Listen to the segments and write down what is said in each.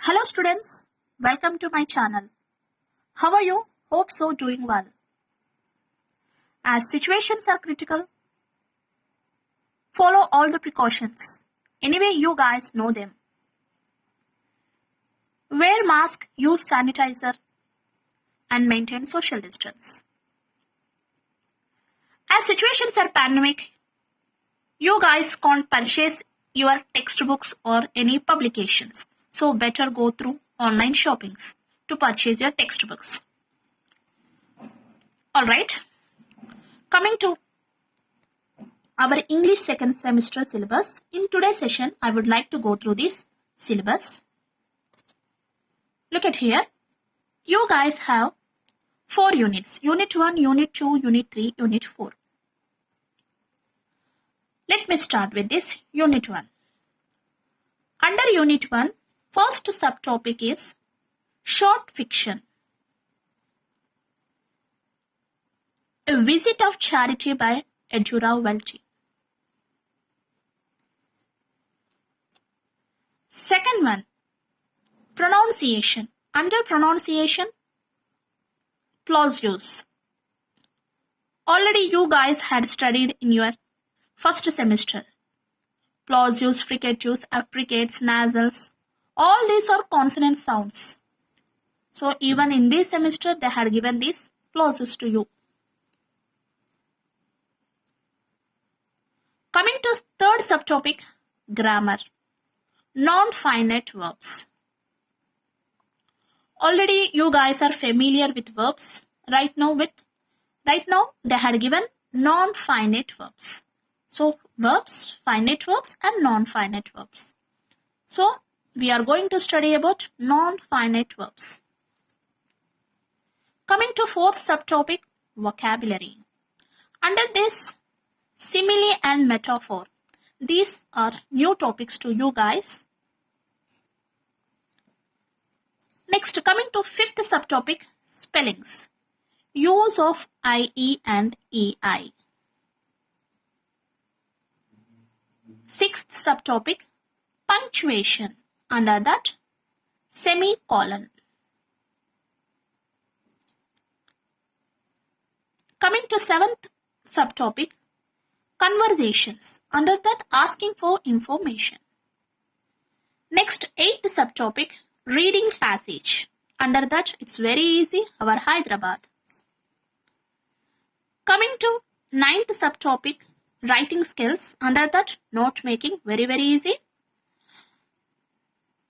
Hello students, welcome to my channel. How are you? Hope so doing well. As situations are critical, follow all the precautions. Anyway, you guys know them. Wear mask, use sanitizer and maintain social distance. As situations are pandemic, you guys can't purchase your textbooks or any publications. So better go through online shopping to purchase your textbooks. Alright, coming to our English second semester syllabus. In today's session, I would like to go through this syllabus. Look at here. You guys have 4 units. Unit 1, Unit 2, Unit 3, Unit 4. Let me start with this Unit 1. Under Unit 1, first subtopic is short fiction. A Visit of Charity by Edura Welty. Second one, pronunciation. Under pronunciation, plosives. Already you guys had studied in your first semester. Plosives, fricatives, affricates, nasals. All these are consonant sounds. So even in this semester, they had given these plosives to you. Coming to third subtopic, grammar. Non-finite verbs. Already you guys are familiar with verbs. Right now they had given non-finite verbs. So verbs, finite verbs and non-finite verbs. So we are going to study about non-finite verbs. Coming to fourth subtopic, vocabulary. Under this, simile and metaphor. These are new topics to you guys. Next, coming to fifth subtopic, spellings. Use of IE and EI. Sixth subtopic, punctuation. Under that, semicolon. Coming to seventh subtopic, conversations. Under that, asking for information. Next, eighth subtopic, reading passage. Under that, it's very easy, our Hyderabad. Coming to ninth subtopic, writing skills. Under that, note making, very easy.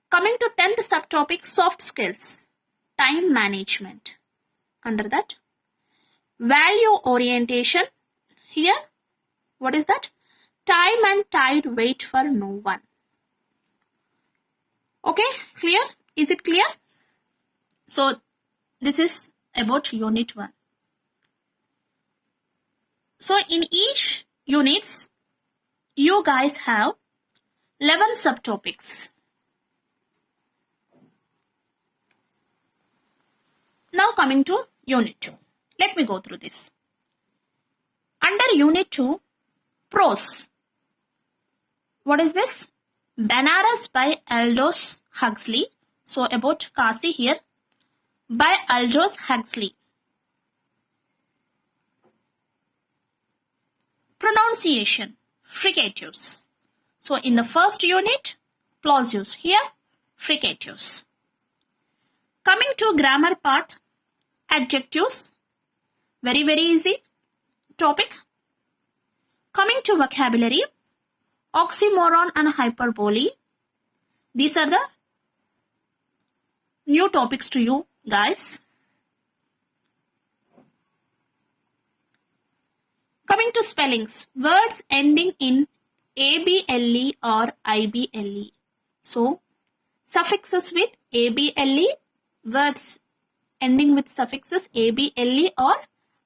Coming to 10th subtopic, soft skills, time management. Under that, value orientation. Here, what is that? Time and tide wait for no one. Okay, clear? Is it clear? So, this is about Unit 1. So, in each units, you guys have 11 subtopics. Now coming to Unit 2. Let me go through this. Under Unit 2, prose. What is this? Banaras by Aldous Huxley. So about Kasi here. By Aldous Huxley. Pronunciation. Fricatives. So in the first unit, plosives. Here, fricatives. Coming to grammar part, adjectives. Very easy topic. Coming to vocabulary, oxymoron and hyperbole. These are the new topics to you guys. Coming to spellings, words ending in ABLE or IBLE. So, suffixes with ABLE, words ending with suffixes ABLE or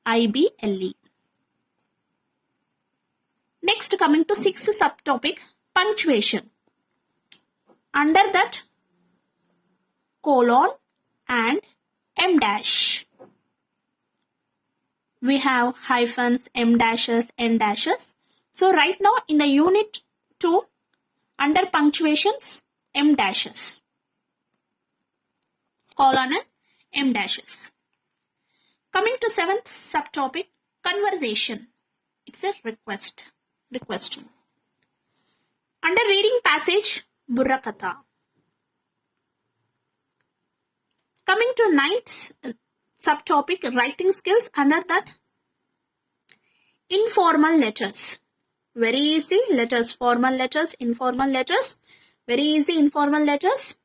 IBLE. Next, coming to sixth subtopic, punctuation. Under that, colon and M dash. We have hyphens, M dashes, N dashes. So right now in the Unit 2, under punctuations, M dashes. colon and M dashes. Coming to 7th subtopic, conversation. It's a request. Requesting. Under reading passage, Burrakatha. Coming to 9th subtopic, writing skills. Under that, informal letters. Very easy. Letters, formal letters, informal letters. Very easy, informal letters.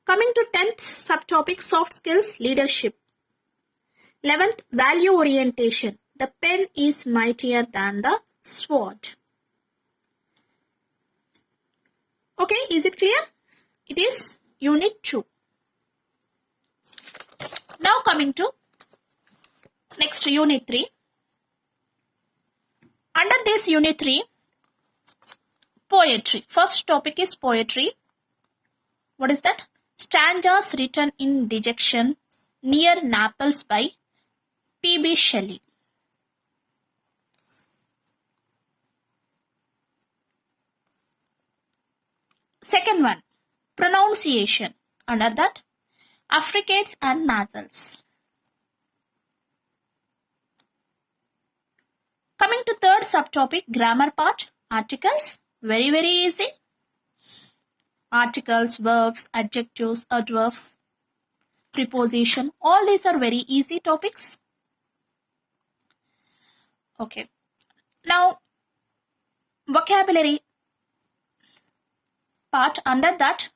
Coming to 10th subtopic, soft skills, leadership. 11th, value orientation. The pen is mightier than the sword. Okay, is it clear? It is unit 2. Now coming to next unit 3. Under this unit 3, poetry. First topic is poetry. What is that? Stanzas written in dejection near Naples by P.B. Shelley. Second one, pronunciation. Under that, affricates and nasals. Coming to third subtopic, grammar part, articles. Very, very easy. Articles, verbs, adjectives, adverbs, preposition. All these are very easy topics. Okay. Now, vocabulary part. Under that,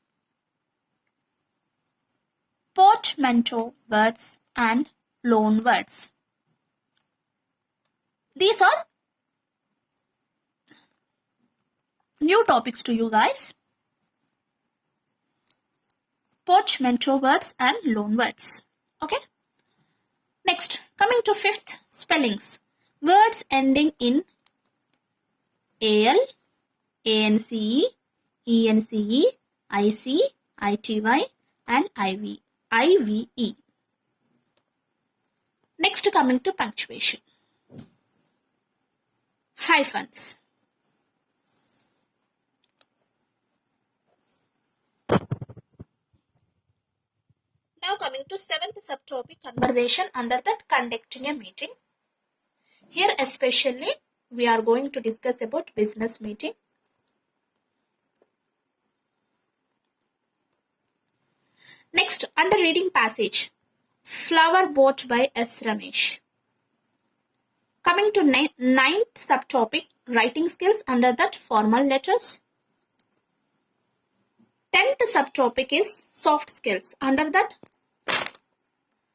portmanteau words and loan words. These are new topics to you guys. Portmanteau words and loan words. Okay. Next, coming to 5th, spellings. Words ending in al, ance, ence, ic, ity and ive. Next, coming to punctuation. Hyphens. Now coming to 7th subtopic, conversation. Under that, conducting a meeting. Here especially we are going to discuss about business meeting. Next, under reading passage, Flower Boat by S. Ramesh. Coming to 9th subtopic, writing skills. Under that, formal letters. 10th subtopic is soft skills. Under that,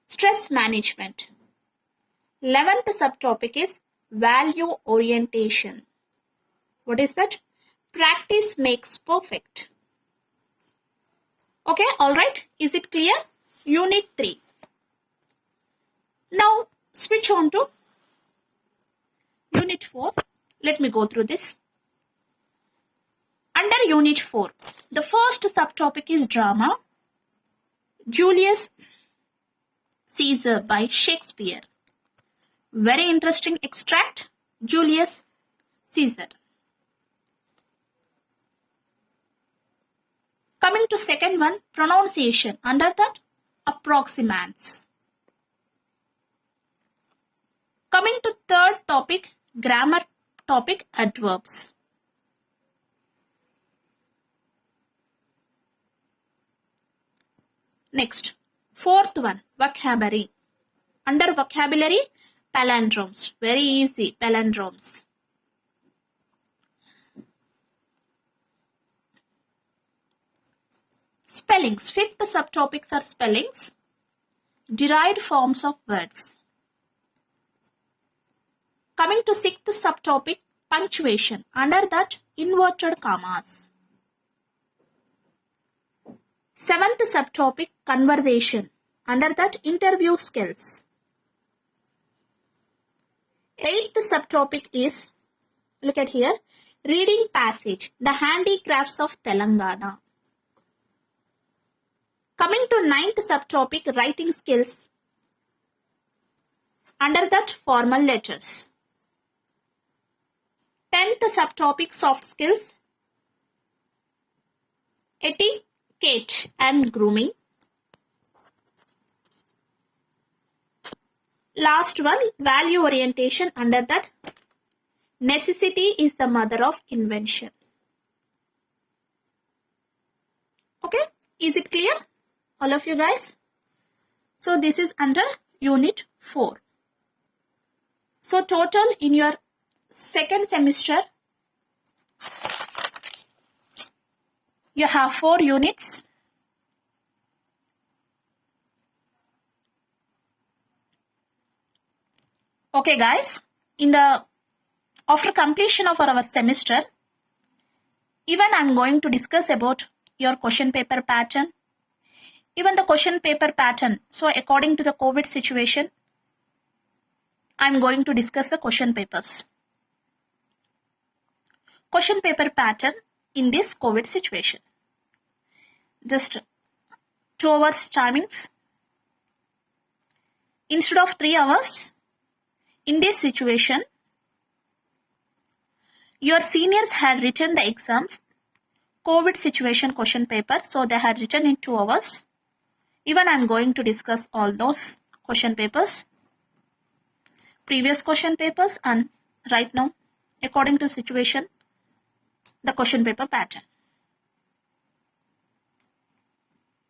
stress management. 11th subtopic is value orientation. What is that? Practice makes perfect. Okay, alright. Is it clear? Unit 3. Now, switch on to Unit 4. Let me go through this. Under Unit 4, the first subtopic is drama. Julius Caesar by Shakespeare. Very interesting extract. Julius Caesar. Coming to second one, pronunciation. Under that, approximants. Coming to third topic, grammar topic, adverbs. Next, fourth one, vocabulary. Under vocabulary, palindromes. Very easy, palindromes. Spellings. Fifth subtopics are spellings. Derived forms of words. Coming to sixth subtopic, punctuation. Under that, inverted commas. Seventh subtopic, conversation. Under that, interview skills. Eighth subtopic is, look at here, reading passage, the handicrafts of Telangana. Coming to ninth subtopic, writing skills. Under that, formal letters. 10th subtopic, soft skills. Etiquette and grooming. Last one, value orientation. Under that, necessity is the mother of invention. Okay, is it clear? All of you guys? So this is under unit 4. So total in your second semester, you have 4 units. Okay guys, after completion of our semester, even I'm going to discuss about your question paper pattern. Even the question paper pattern. So according to the COVID situation, I'm going to discuss the question papers. Question paper pattern in this COVID situation. Just 2 hours timings. Instead of 3 hours, in this situation, your seniors had written the exams, COVID situation question paper. So they had written in 2 hours. Even I'm going to discuss all those question papers, previous question papers, and right now, according to situation, the question paper pattern.